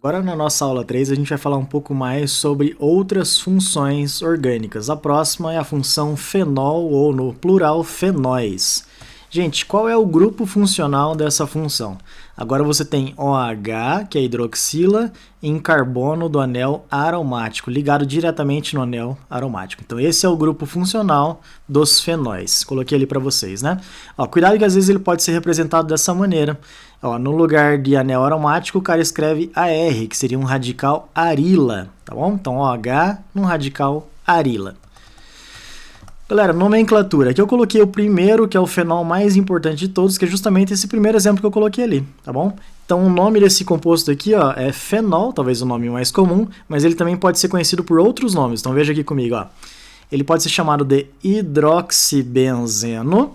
Agora na nossa aula 3 a gente vai falar um pouco mais sobre outras funções orgânicas. A próxima é a função fenol, ou no plural, fenóis. Gente, qual é o grupo funcional dessa função? Agora você tem OH, que é hidroxila, em carbono do anel aromático, ligado diretamente no anel aromático. Então esse é o grupo funcional dos fenóis. Coloquei ali para vocês, né? Ó, cuidado que às vezes ele pode ser representado dessa maneira. Ó, no lugar de anel aromático, o cara escreve AR, que seria um radical arila, tá bom? Então OH num radical arila. Galera, nomenclatura. Aqui eu coloquei o primeiro, que é o fenol mais importante de todos, que é justamente esse primeiro exemplo que eu coloquei ali, tá bom? Então o nome desse composto aqui, ó, é fenol, talvez o nome mais comum, mas ele também pode ser conhecido por outros nomes. Então veja aqui comigo, ó. Ele pode ser chamado de hidroxibenzeno,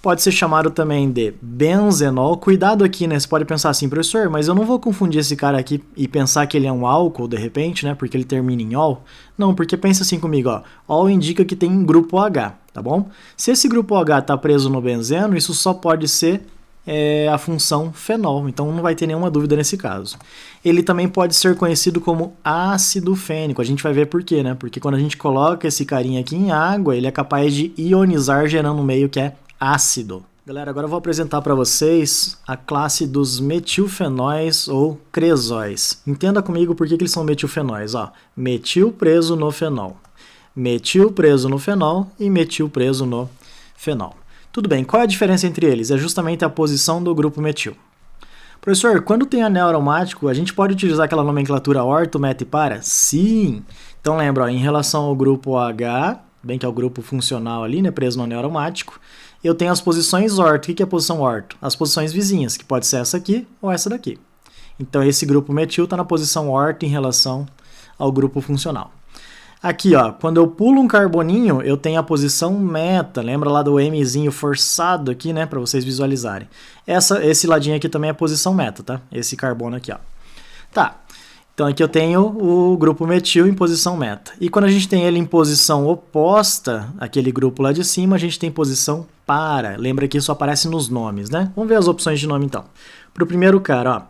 pode ser chamado também de benzenol. Cuidado aqui, né? Você pode pensar assim, professor, mas eu não vou confundir esse cara aqui e pensar que ele é um álcool, de repente, né? Porque ele termina em ol. Não, porque pensa assim comigo, ó. Ol indica que tem grupo H, tá bom? Se esse grupo H está preso no benzeno, isso só pode ser a função fenol. Então não vai ter nenhuma dúvida nesse caso. Ele também pode ser conhecido como ácido fênico. A gente vai ver por quê, né? Porque quando a gente coloca esse carinha aqui em água, ele é capaz de ionizar, gerando um meio que é ácido. Galera, agora eu vou apresentar para vocês a classe dos metilfenóis ou cresóis. Entenda comigo por que eles são metilfenóis. Ó, metil preso no fenol, metil preso no fenol e metil preso no fenol. Tudo bem, qual é a diferença entre eles? É justamente a posição do grupo metil. Professor, quando tem anel aromático, a gente pode utilizar aquela nomenclatura orto, meta e para? Sim! Então lembra, ó, em relação ao grupo H, bem que é o grupo funcional ali, né, preso no anel aromático, eu tenho as posições orto. O que é a posição orto? As posições vizinhas, que pode ser essa aqui ou essa daqui. Então esse grupo metil está na posição orto em relação ao grupo funcional. Aqui, ó, quando eu pulo um carboninho, eu tenho a posição meta. Lembra lá do Mzinho forçado aqui, né, para vocês visualizarem. Esse ladinho aqui também é a posição meta, tá? Esse carbono aqui, ó. Tá. Então aqui eu tenho o grupo metil em posição meta. E quando a gente tem ele em posição oposta, aquele grupo lá de cima, a gente tem posição para. Lembra que isso aparece nos nomes, né? Vamos ver as opções de nome então. Para o primeiro cara, ó,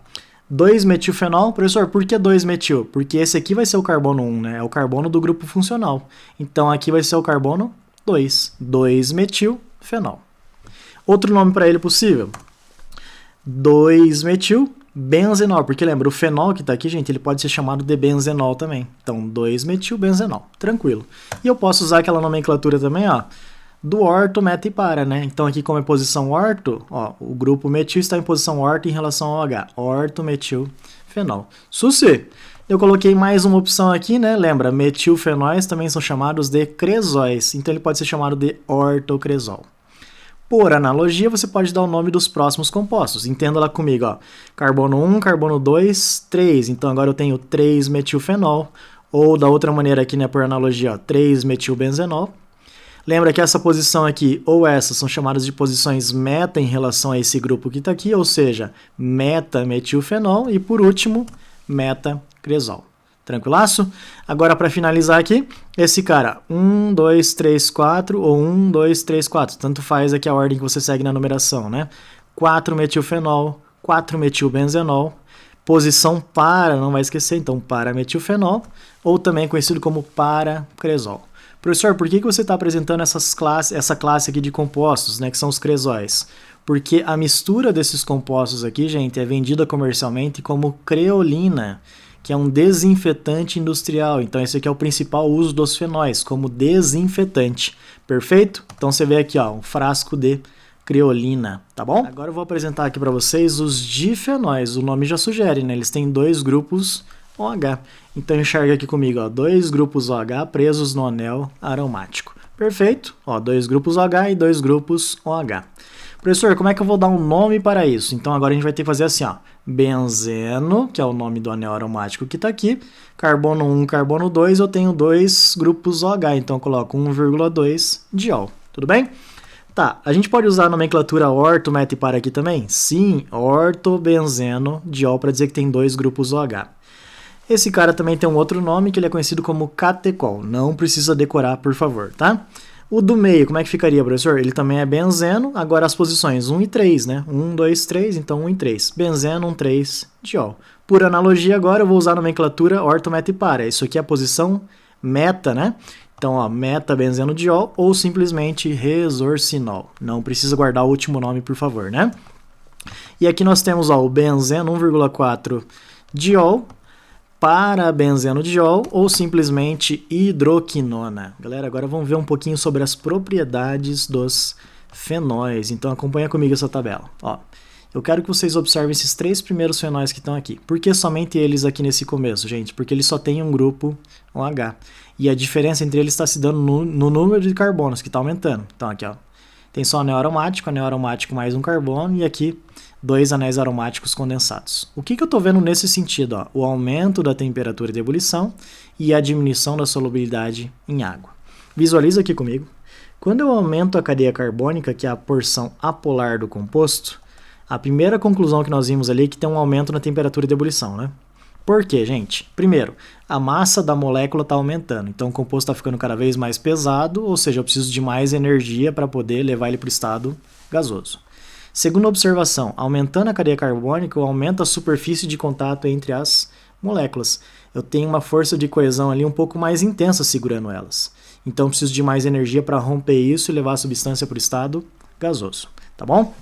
2-metilfenol. Professor, por que 2-metil? Porque esse aqui vai ser o carbono 1, né? É o carbono do grupo funcional. Então aqui vai ser o carbono 2. 2-metilfenol. Outro nome para ele possível? 2-metil benzenol, porque lembra, o fenol que está aqui, gente, ele pode ser chamado de benzenol também. Então, 2-metilbenzenol, tranquilo. E eu posso usar aquela nomenclatura também, ó, do orto, meta e para, né? Então, aqui como é posição orto, ó, o grupo metil está em posição orto em relação ao H. Orto, metil, fenol. Suci! Eu coloquei mais uma opção aqui, né? Lembra, metilfenóis também são chamados de cresóis. Então, ele pode ser chamado de ortocresol. Por analogia, você pode dar o nome dos próximos compostos. Entenda lá comigo, ó. Carbono 1, carbono 2, 3. Então agora eu tenho 3-metilfenol. Ou da outra maneira aqui, né, por analogia, ó, 3-metilbenzenol. Lembra que essa posição aqui, ou essa, são chamadas de posições meta em relação a esse grupo que está aqui, ou seja, meta-metilfenol. E por último, meta-cresol. Tranquilaço? Agora, para finalizar aqui, esse cara, 1, 2, 3, 4 ou 1, 2, 3, 4. Tanto faz aqui a ordem que você segue na numeração, né? 4-metilfenol, 4-metilbenzenol. Posição para, não vai esquecer, então, para-metilfenol, ou também conhecido como para-cresol. Professor, por que você está apresentando essa classe aqui de compostos, né, que são os cresóis? Porque a mistura desses compostos aqui, gente, é vendida comercialmente como creolina, que é um desinfetante industrial. Então esse aqui é o principal uso dos fenóis, como desinfetante. Perfeito? Então você vê aqui, ó, um frasco de creolina, tá bom? Agora eu vou apresentar aqui para vocês os difenóis. O nome já sugere, né? Eles têm dois grupos OH. Então enxerga aqui comigo, ó, dois grupos OH presos no anel aromático. Perfeito? Ó, dois grupos OH e dois grupos OH. Professor, como é que eu vou dar um nome para isso? Então agora a gente vai ter que fazer assim, ó, benzeno, que é o nome do anel aromático que está aqui, carbono 1, carbono 2, eu tenho dois grupos OH, então eu coloco 1,2 diol, tudo bem? Tá, a gente pode usar a nomenclatura orto, meta e para aqui também? Sim, ortobenzeno diol, para dizer que tem dois grupos OH. Esse cara também tem um outro nome, que ele é conhecido como catecol, não precisa decorar, por favor, tá? O do meio, como é que ficaria, professor? Ele também é benzeno, agora as posições 1 e 3, né? 1, 2, 3, então 1 e 3. Benzeno, 1, 3, diol. Por analogia agora, eu vou usar a nomenclatura orto, meta e para. Isso aqui é a posição meta, né? Então, ó, meta-benzeno-diol ou simplesmente resorcinol. Não precisa guardar o último nome, por favor, né? E aqui nós temos, ó, o benzeno 1,4 diol para benzeno-diol ou simplesmente hidroquinona. Galera, agora vamos ver um pouquinho sobre as propriedades dos fenóis. Então, acompanha comigo essa tabela. Ó, eu quero que vocês observem esses 3 primeiros fenóis que estão aqui. Por que somente eles aqui nesse começo, gente? Porque eles só têm um grupo, um H. E a diferença entre eles está se dando no número de carbonos, que está aumentando. Então aqui, ó, tem só anel aromático mais um carbono, e aqui 2 anéis aromáticos condensados. O que eu estou vendo nesse sentido? Ó? O aumento da temperatura de ebulição e a diminuição da solubilidade em água. Visualiza aqui comigo. Quando eu aumento a cadeia carbônica, que é a porção apolar do composto, a primeira conclusão que nós vimos ali é que tem um aumento na temperatura de ebulição, né? Por quê, gente? Primeiro, a massa da molécula está aumentando, então o composto está ficando cada vez mais pesado, ou seja, eu preciso de mais energia para poder levar ele para o estado gasoso. Segunda observação, aumentando a cadeia carbônica, eu aumento a superfície de contato entre as moléculas. Eu tenho uma força de coesão ali um pouco mais intensa segurando elas. Então eu preciso de mais energia para romper isso e levar a substância para o estado gasoso, tá bom?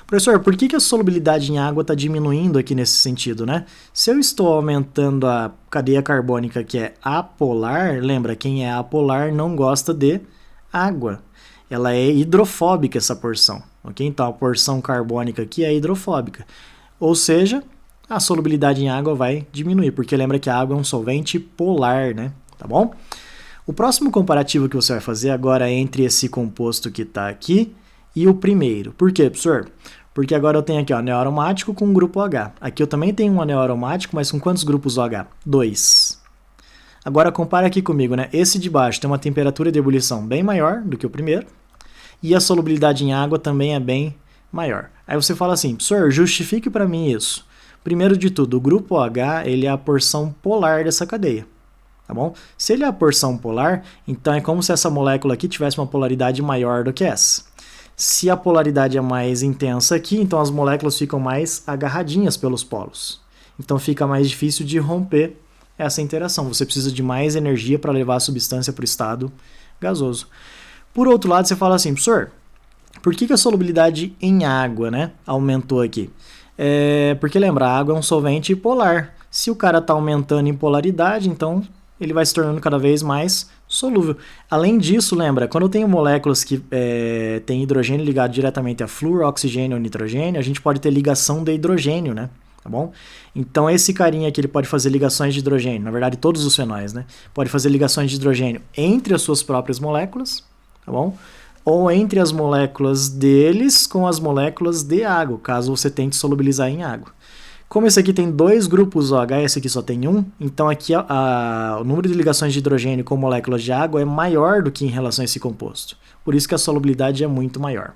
Professor, por que a solubilidade em água está diminuindo aqui nesse sentido, né? Se eu estou aumentando a cadeia carbônica que é apolar, lembra, quem é apolar não gosta de água. Ela é hidrofóbica, essa porção, ok? Então a porção carbônica aqui é hidrofóbica. Ou seja, a solubilidade em água vai diminuir, porque lembra que a água é um solvente polar, né? Tá bom? O próximo comparativo que você vai fazer agora é entre esse composto que está aqui e o primeiro. Por quê, professor? Porque agora eu tenho aqui, ó, anel aromático com grupo H. Aqui eu também tenho um anel aromático, mas com quantos grupos OH? 2. Agora compara aqui comigo, né? Esse de baixo tem uma temperatura de ebulição bem maior do que o primeiro e a solubilidade em água também é bem maior. Aí você fala assim, professor, justifique para mim isso. Primeiro de tudo, o grupo OH ele é a porção polar dessa cadeia. Tá bom? Se ele é a porção polar, então é como se essa molécula aqui tivesse uma polaridade maior do que essa. Se a polaridade é mais intensa aqui, então as moléculas ficam mais agarradinhas pelos polos. Então fica mais difícil de romper essa interação. Você precisa de mais energia para levar a substância para o estado gasoso. Por outro lado, você fala assim, professor, por que a solubilidade em água, né, aumentou aqui? Porque lembra, a água é um solvente polar. Se o cara está aumentando em polaridade, então ele vai se tornando cada vez mais solúvel. Além disso, lembra, quando eu tenho moléculas que têm hidrogênio ligado diretamente a flúor, oxigênio ou nitrogênio, a gente pode ter ligação de hidrogênio, né? Tá bom? Então esse carinha aqui ele pode fazer ligações de hidrogênio, na verdade todos os fenóis, né? Pode fazer ligações de hidrogênio entre as suas próprias moléculas, tá bom? Ou entre as moléculas deles com as moléculas de água, caso você tente solubilizar em água. Como esse aqui tem 2 grupos OH e esse aqui só tem 1, então aqui o número de ligações de hidrogênio com moléculas de água é maior do que em relação a esse composto. Por isso que a solubilidade é muito maior.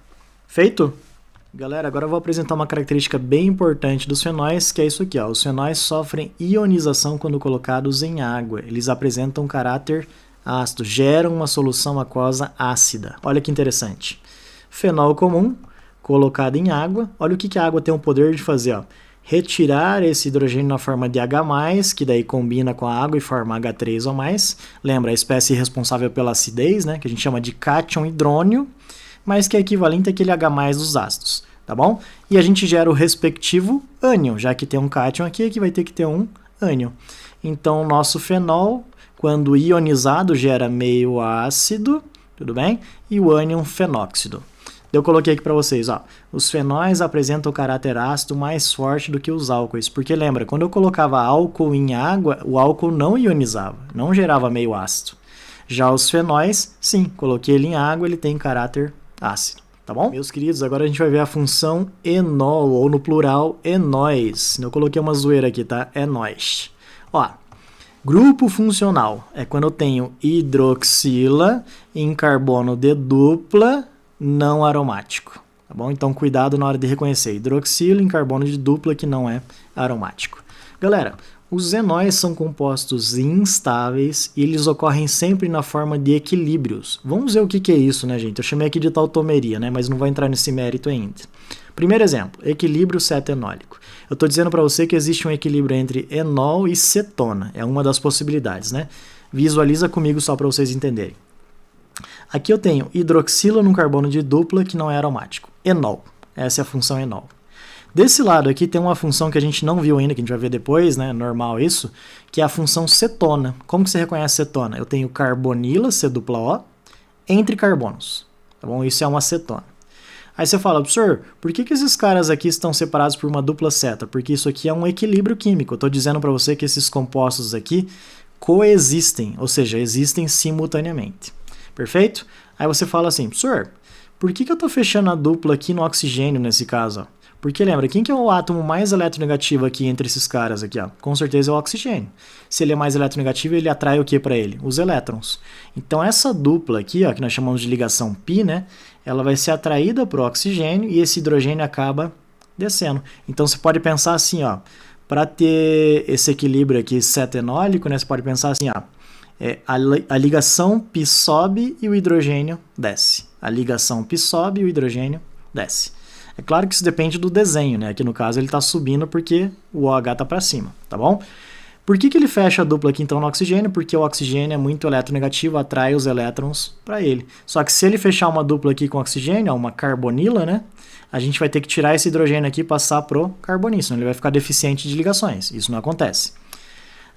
Feito? Galera, agora eu vou apresentar uma característica bem importante dos fenóis, que é isso aqui, ó. Os fenóis sofrem ionização quando colocados em água. Eles apresentam um caráter ácido, geram uma solução aquosa ácida. Olha que interessante. Fenol comum, colocado em água, olha o que a água tem o poder de fazer, ó. Retirar esse hidrogênio na forma de H+, que daí combina com a água e forma H3 ou mais. Lembra, a espécie responsável pela acidez, né, que a gente chama de cátion hidrônio, mas que é equivalente àquele H+ dos ácidos, tá bom? E a gente gera o respectivo ânion, já que tem um cátion aqui vai ter que ter um ânion. Então, o nosso fenol, quando ionizado, gera meio ácido, tudo bem? E o ânion fenóxido. Eu coloquei aqui para vocês, ó, os fenóis apresentam o caráter ácido mais forte do que os álcoois, porque lembra, quando eu colocava álcool em água, o álcool não ionizava, não gerava meio ácido. Já os fenóis, sim, coloquei ele em água, ele tem caráter ácido, tá bom? Meus queridos, agora a gente vai ver a função enol, ou no plural, enóis. Eu coloquei uma zoeira aqui, tá? Enóis. Ó, grupo funcional é quando eu tenho hidroxila em carbono de dupla, não aromático, tá bom? Então cuidado na hora de reconhecer hidroxila em carbono de dupla que não é aromático. Galera, Os enóis são compostos instáveis e eles ocorrem sempre na forma de equilíbrios. Vamos ver o que é isso, né, gente? Eu chamei aqui de tautomeria, né, mas não vou entrar nesse mérito ainda. Primeiro exemplo, equilíbrio ceto-enólico. Eu estou dizendo para você que existe um equilíbrio entre enol e cetona. É uma das possibilidades, né? Visualiza comigo só para vocês entenderem. Aqui eu tenho hidroxila num carbono de dupla que não é aromático. Enol. Essa é a função enol. Desse lado aqui tem uma função que a gente não viu ainda, que a gente vai ver depois, né? Normal isso, que é a função cetona. Como que você reconhece cetona? Eu tenho carbonila, C-O, entre carbonos. Tá bom? Isso é uma cetona. Aí você fala, professor, por que esses caras aqui estão separados por uma dupla seta? Porque isso aqui é um equilíbrio químico. Eu estou dizendo para você que esses compostos aqui coexistem, ou seja, existem simultaneamente. Perfeito? Aí você fala assim, professor, por que eu estou fechando a dupla aqui no oxigênio nesse caso? Ó? Porque lembra, quem que é o átomo mais eletronegativo aqui entre esses caras aqui? Ó? Com certeza é o oxigênio. Se ele é mais eletronegativo, ele atrai o que para ele? Os elétrons. Então essa dupla aqui, ó, que nós chamamos de ligação π, né? Ela vai ser atraída para o oxigênio e esse hidrogênio acaba descendo. Então você pode pensar assim, ó, para ter esse equilíbrio aqui cetenólico, né? Você pode pensar assim, ó, a ligação π sobe e o hidrogênio desce. A ligação π sobe e o hidrogênio desce. É claro que isso depende do desenho, né? Aqui no caso ele está subindo porque o OH está para cima, tá bom? Por que ele fecha a dupla aqui então no oxigênio? Porque o oxigênio é muito eletronegativo, atrai os elétrons para ele. Só que se ele fechar uma dupla aqui com oxigênio, uma carbonila, né? A gente vai ter que tirar esse hidrogênio aqui e passar pro carbonílio, senão ele vai ficar deficiente de ligações. Isso não acontece.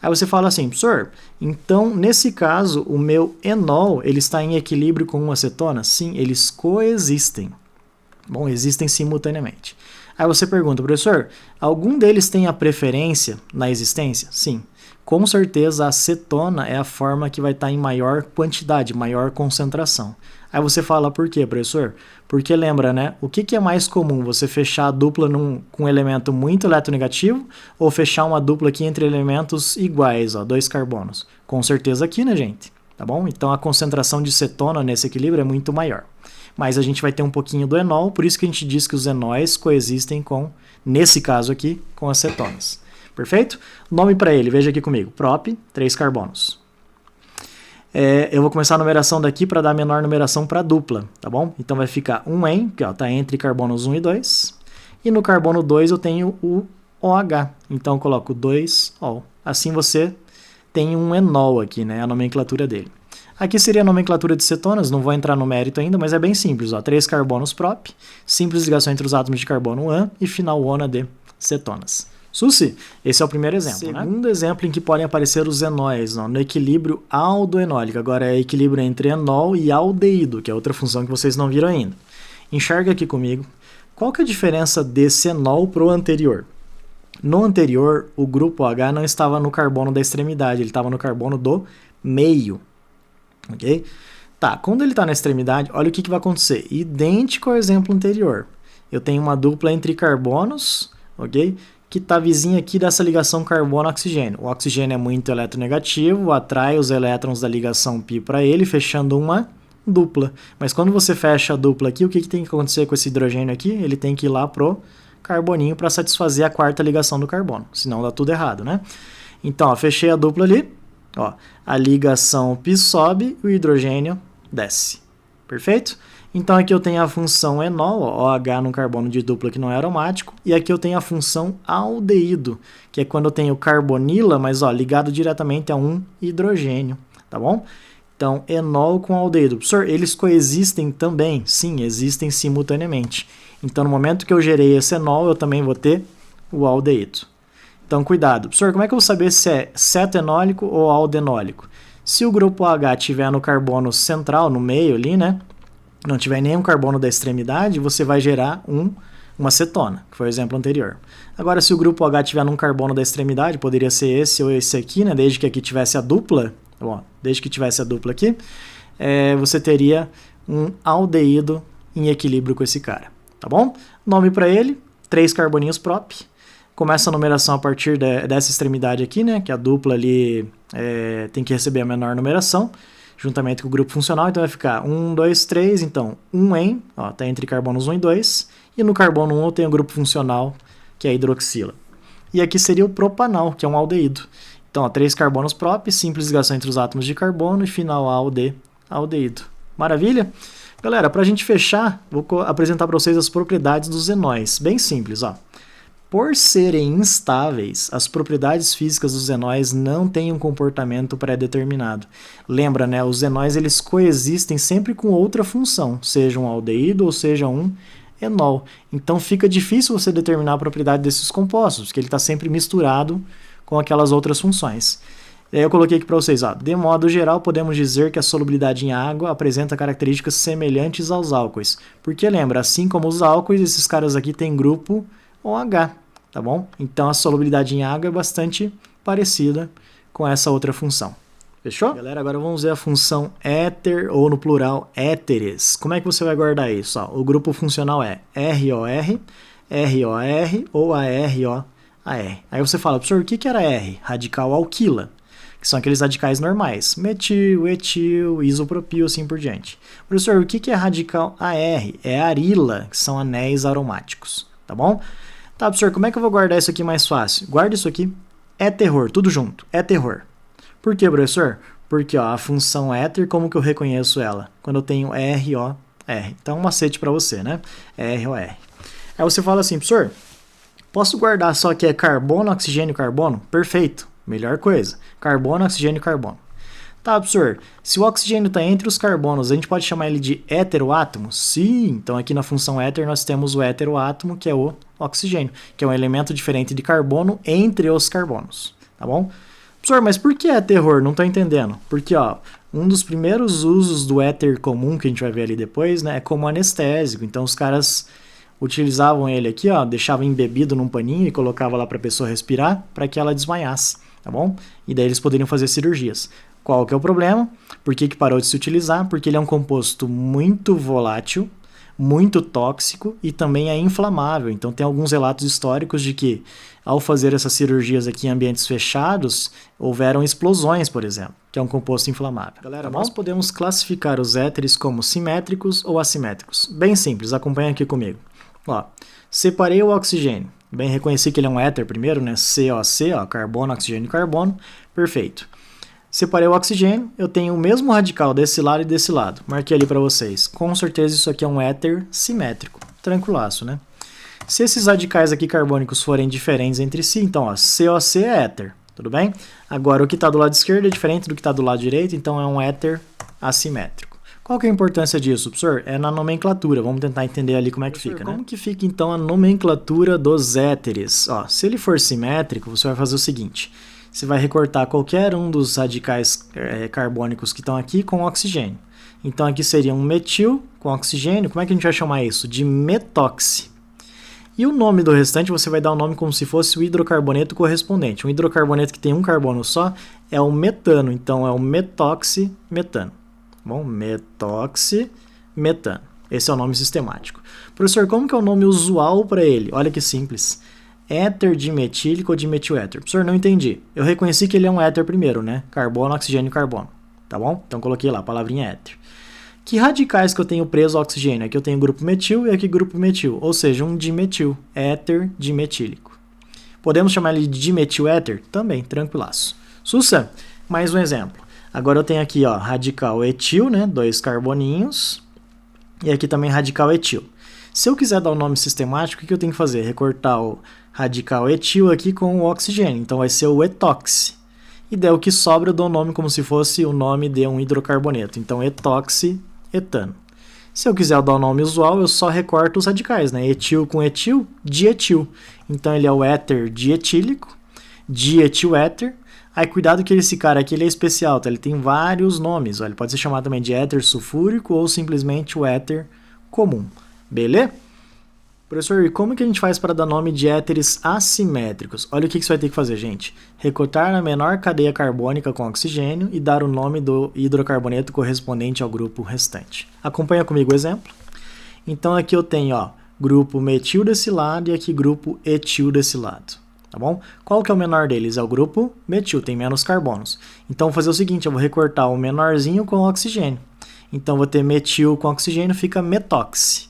Aí você fala assim, professor, então nesse caso o meu enol ele está em equilíbrio com uma acetona? Sim, eles coexistem. Bom, existem simultaneamente. Aí você pergunta, professor, algum deles tem a preferência na existência? Sim. Com certeza a cetona é a forma que vai estar em maior quantidade, maior concentração. Aí você fala, por quê, professor? Porque lembra, né? O que é mais comum? Você fechar a dupla com um elemento muito eletronegativo ou fechar uma dupla aqui entre elementos iguais, ó, 2 carbonos? Com certeza aqui, né, gente? Tá bom? Então a concentração de cetona nesse equilíbrio é muito maior. Mas a gente vai ter um pouquinho do enol, por isso que a gente diz que os enóis coexistem com, nesse caso aqui, com as cetonas. Perfeito? Nome para ele, veja aqui comigo. Prop, 3 carbonos. Eu vou começar a numeração daqui para dar a menor numeração para a dupla, tá bom? Então vai ficar 1N, que está entre carbonos 1 e 2. E no carbono 2 eu tenho o OH, então eu coloco 2O. Assim você tem um enol aqui, né? A nomenclatura dele. Aqui seria a nomenclatura de cetonas, não vou entrar no mérito ainda, mas é bem simples. Ó, 3 carbonos prop, simples ligação entre os átomos de carbono AN e final ONA de cetonas. Susi, esse é o primeiro exemplo. Segundo exemplo em que podem aparecer os enóis, ó, no equilíbrio aldoenólico. Agora é equilíbrio entre enol e aldeído, que é outra função que vocês não viram ainda. Enxerga aqui comigo. Qual que é a diferença desse enol para o anterior? No anterior, o grupo H não estava no carbono da extremidade, ele estava no carbono do meio. Ok? Tá, quando ele está na extremidade, olha o que vai acontecer. Idêntico ao exemplo anterior. Eu tenho uma dupla entre carbonos, ok? Que está vizinha aqui dessa ligação carbono-oxigênio. O oxigênio é muito eletronegativo, atrai os elétrons da ligação π para ele, fechando uma dupla. Mas quando você fecha a dupla aqui, o que tem que acontecer com esse hidrogênio aqui? Ele tem que ir lá pro carboninho para satisfazer a quarta ligação do carbono. Senão dá tudo errado, né? Então, ó, fechei a dupla ali. Ó, a ligação π sobe e o hidrogênio desce. Perfeito? Então aqui eu tenho a função enol, ó, OH num carbono de dupla que não é aromático, e aqui eu tenho a função aldeído, que é quando eu tenho carbonila, mas ó, ligado diretamente a um hidrogênio, tá bom? Então, enol com aldeído. Professor, eles coexistem também? Sim, existem simultaneamente. Então, no momento que eu gerei esse enol, eu também vou ter o aldeído. Então, cuidado. Professor, como é que eu vou saber se é cetenólico ou aldenólico? Se o grupo H estiver no carbono central, no meio ali, né? Não tiver nenhum carbono da extremidade, você vai gerar uma cetona, que foi o exemplo anterior. Agora, se o grupo H estiver num carbono da extremidade, poderia ser esse ou esse aqui, né? Desde que aqui tivesse a dupla, ó, desde que tivesse a dupla aqui, você teria um aldeído em equilíbrio com esse cara, tá bom? Nome para ele, 3 carboninhos prop. Começa a numeração a partir dessa extremidade aqui, né? Que a dupla ali tem que receber a menor numeração, juntamente com o grupo funcional. Então vai ficar 1, 2, 3. Então 1N, está entre carbonos 1 e 2. E no carbono 1 eu tenho o grupo funcional, que é a hidroxila. E aqui seria o propanal, que é um aldeído. Então, ó, 3 carbonos prop, simples ligação entre os átomos de carbono e final aldeído. Maravilha? Galera, para a gente fechar, vou apresentar para vocês as propriedades dos enóis. Bem simples, ó. Por serem instáveis, as propriedades físicas dos enóis não têm um comportamento pré-determinado. Lembra, né? Os enóis eles coexistem sempre com outra função, seja um aldeído ou seja um enol. Então fica difícil você determinar a propriedade desses compostos, porque ele está sempre misturado com aquelas outras funções. E aí eu coloquei aqui para vocês, ó, de modo geral, podemos dizer que a solubilidade em água apresenta características semelhantes aos álcoois. Porque lembra, assim como os álcoois, esses caras aqui têm grupo OH, tá bom? Então a solubilidade em água é bastante parecida com essa outra função. Fechou? Galera, agora vamos ver a função éter, ou no plural, éteres. Como é que você vai guardar isso? Ó, o grupo funcional é ROR, ROR ou AROAR. Aí você fala, professor, o que era R? Radical alquila, que são aqueles radicais normais. Metil, etil, isopropil, assim por diante. Professor, o que é radical AR? É arila, que são anéis aromáticos, tá bom? Tá, professor, como é que eu vou guardar isso aqui mais fácil? Guarda isso aqui, é terror, tudo junto, é terror. Por quê, professor? Porque ó, a função éter, como que eu reconheço ela? Quando eu tenho ROR. Então, um macete para você, né? ROR. Aí você fala assim, professor, posso guardar só que é carbono, oxigênio, carbono? Perfeito, melhor coisa. Carbono, oxigênio, carbono. Tá, professor, se o oxigênio está entre os carbonos, a gente pode chamar ele de heteroátomo? Sim, então aqui na função éter nós temos o heteroátomo, que é o oxigênio, que é um elemento diferente de carbono entre os carbonos, tá bom? Professor, mas por que é terror? Não estou entendendo. Porque, ó, um dos primeiros usos do éter comum, que a gente vai ver ali depois, né, é como anestésico. Então os caras utilizavam ele aqui, ó, deixavam embebido num paninho e colocava lá para a pessoa respirar para que ela desmaiasse, tá bom? E daí eles poderiam fazer cirurgias. Qual que é o problema? Por que parou de se utilizar? Porque ele é um composto muito volátil, muito tóxico e também é inflamável. Então tem alguns relatos históricos de que ao fazer essas cirurgias aqui em ambientes fechados, houveram explosões, por exemplo, que é um composto inflamável. Galera, nós podemos classificar os éteres como simétricos ou assimétricos. Bem simples, acompanha aqui comigo. Ó, separei o oxigênio. Bem, reconheci que ele é um éter primeiro, né? COC, ó, carbono, oxigênio, carbono. Perfeito. Separei o oxigênio, eu tenho o mesmo radical desse lado e desse lado. Marquei ali para vocês. Com certeza isso aqui é um éter simétrico. Tranquilaço, né? Se esses radicais aqui carbônicos forem diferentes entre si, então, ó, COC é éter, tudo bem? Agora, o que está do lado esquerdo é diferente do que está do lado direito, então é um éter assimétrico. Qual que é a importância disso, professor? É na nomenclatura. Vamos tentar entender ali como é que fica, né? Como que fica, então, a nomenclatura dos éteres? Ó, se ele for simétrico, você vai fazer o seguinte. Você vai recortar qualquer um dos radicais carbônicos que estão aqui com oxigênio. Então, aqui seria um metil com oxigênio. Como é que a gente vai chamar isso? De metóxi. E o nome do restante, você vai dar o nome como se fosse o hidrocarboneto correspondente. Um hidrocarboneto que tem um carbono só é o metano. Então, é o metóximetano. Bom, metoximetano. Esse é o nome sistemático. Professor, como que é o nome usual para ele? Olha que simples. Éter dimetílico ou dimetil-éter. Professor, não entendi. Eu reconheci que ele é um éter primeiro, né? Carbono, oxigênio, carbono. Tá bom? Então coloquei lá a palavrinha éter. Que radicais que eu tenho preso ao oxigênio? Aqui eu tenho grupo metil e aqui grupo metil. Ou seja, um dimetil. Éter dimetílico. Podemos chamar ele de dimetil-éter? Também, tranquilaço. Sussa, mais um exemplo. Agora eu tenho aqui, ó, radical etil, né? 2 carboninhos. E aqui também radical etil. Se eu quiser dar o nome sistemático, o que eu tenho que fazer? Recortar o radical etil aqui com o oxigênio. Então vai ser o etoxi. E daí o que sobra eu dou o nome como se fosse o nome de um hidrocarboneto. Então etoxi-etano. Se eu quiser dar o nome usual, eu só recorto os radicais, né? Etil com etil, dietil. Então ele é o éter dietílico, dietil-éter. Aí cuidado que esse cara aqui ele é especial, tá? Ele tem vários nomes. Ó. Ele pode ser chamado também de éter sulfúrico ou simplesmente o éter comum. Beleza? Professor, e como que a gente faz para dar nome de éteres assimétricos? Olha o que você vai ter que fazer, gente. Recortar na menor cadeia carbônica com oxigênio e dar o nome do hidrocarboneto correspondente ao grupo restante. Acompanha comigo o exemplo. Então aqui eu tenho, ó, grupo metil desse lado e aqui grupo etil desse lado. Tá bom? Qual que é o menor deles? É o grupo metil, tem menos carbonos. Então vou fazer o seguinte, eu vou recortar o menorzinho com oxigênio. Então vou ter metil com oxigênio, fica metóxi.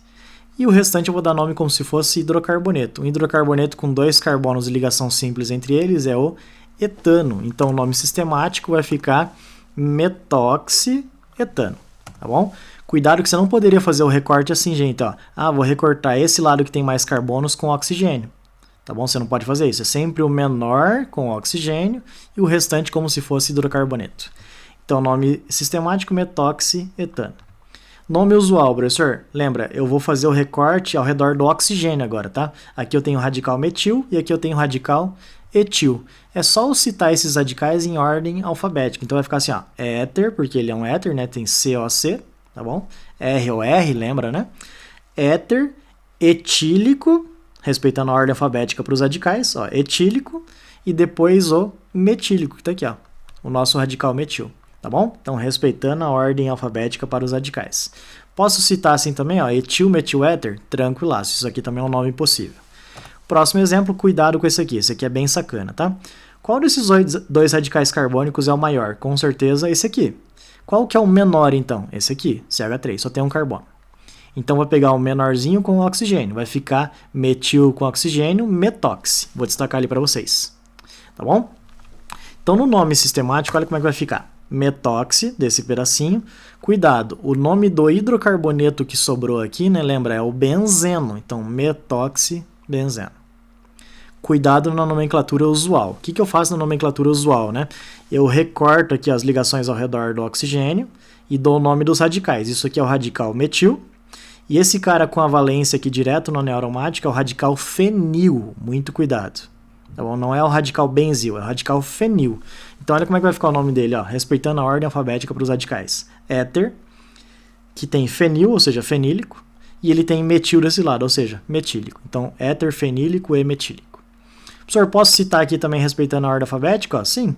E o restante eu vou dar nome como se fosse hidrocarboneto. Um hidrocarboneto com 2 carbonos de ligação simples entre eles é o etano. Então o nome sistemático vai ficar metoxietano, tá bom? Cuidado que você não poderia fazer o recorte assim, gente, ó. Ah, vou recortar esse lado que tem mais carbonos com oxigênio. Tá bom? Você não pode fazer isso. É sempre o menor com oxigênio e o restante como se fosse hidrocarboneto. Então, nome sistemático, metoxietano. Nome usual, professor. Lembra, eu vou fazer o recorte ao redor do oxigênio agora, tá? Aqui eu tenho o radical metil e aqui eu tenho o radical etil. É só eu citar esses radicais em ordem alfabética. Então vai ficar assim, ó, éter, porque ele é um éter, né? Tem COC, tá bom? R ou R, lembra, né? Éter, etílico, respeitando a ordem alfabética para os radicais, ó, etílico, e depois o metílico, que tá aqui, ó, o nosso radical metil. Tá bom? Então, respeitando a ordem alfabética para os radicais. Posso citar assim também, ó, etil, metil, éter? Tranquilaço, isso aqui também é um nome possível. Próximo exemplo, cuidado com esse aqui é bem sacana, tá? Qual desses dois radicais carbônicos é o maior? Com certeza esse aqui. Qual que é o menor então? Esse aqui, CH3, só tem um carbono. Então, vou pegar o menorzinho com o oxigênio, vai ficar metil com oxigênio, metoxi. Vou destacar ali para vocês, tá bom? Então, no nome sistemático, olha como é que vai ficar. Metoxi, desse pedacinho. Cuidado, o nome do hidrocarboneto que sobrou aqui, né, lembra, é o benzeno. Então, metoxibenzeno. Cuidado na nomenclatura usual. O que eu faço na nomenclatura usual, né? Eu recorto aqui as ligações ao redor do oxigênio e dou o nome dos radicais. Isso aqui é o radical metil. E esse cara com a valência aqui direto no anel aromático é o radical fenil. Muito cuidado. Tá bom? Não é o radical benzil, é o radical fenil. Então, olha como é que vai ficar o nome dele, ó, respeitando a ordem alfabética para os radicais. Éter, que tem fenil, ou seja, fenílico, e ele tem metil desse lado, ou seja, metílico. Então, éter, fenílico e metílico. Professor, posso citar aqui também respeitando a ordem alfabética? Ó, sim.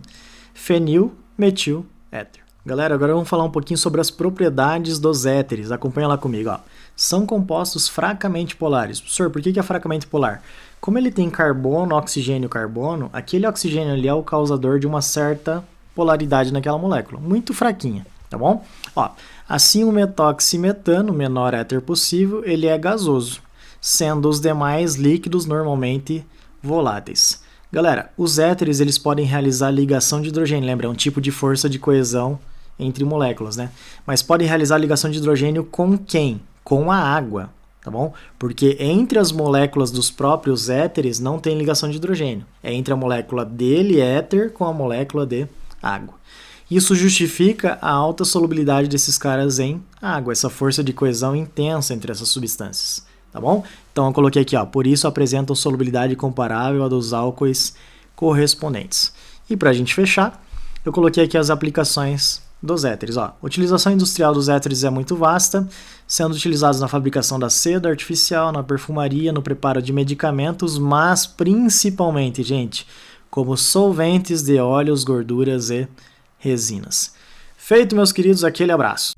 Fenil, metil, éter. Galera, agora vamos falar um pouquinho sobre as propriedades dos éteres. Acompanha lá comigo, ó. São compostos fracamente polares. Professor, por que é fracamente polar? Como ele tem carbono, oxigênio, carbono, aquele oxigênio ali é o causador de uma certa polaridade naquela molécula. Muito fraquinha, tá bom? Ó, assim o metoximetano, o menor éter possível, ele é gasoso, sendo os demais líquidos normalmente voláteis. Galera, os éteres eles podem realizar ligação de hidrogênio, lembra? É um tipo de força de coesão entre moléculas, né? Mas podem realizar ligação de hidrogênio com quem? Com a água, tá bom? Porque entre as moléculas dos próprios éteres não tem ligação de hidrogênio. É entre a molécula dele, éter, com a molécula de água. Isso justifica a alta solubilidade desses caras em água, essa força de coesão intensa entre essas substâncias, tá bom? Então eu coloquei aqui, ó, por isso apresentam solubilidade comparável à dos álcoois correspondentes. E para a gente fechar, eu coloquei aqui as aplicações dos éteres. Ó. A utilização industrial dos éteres é muito vasta, sendo utilizados na fabricação da seda artificial, na perfumaria, no preparo de medicamentos, mas principalmente, gente, como solventes de óleos, gorduras e resinas. Feito, meus queridos, aquele abraço.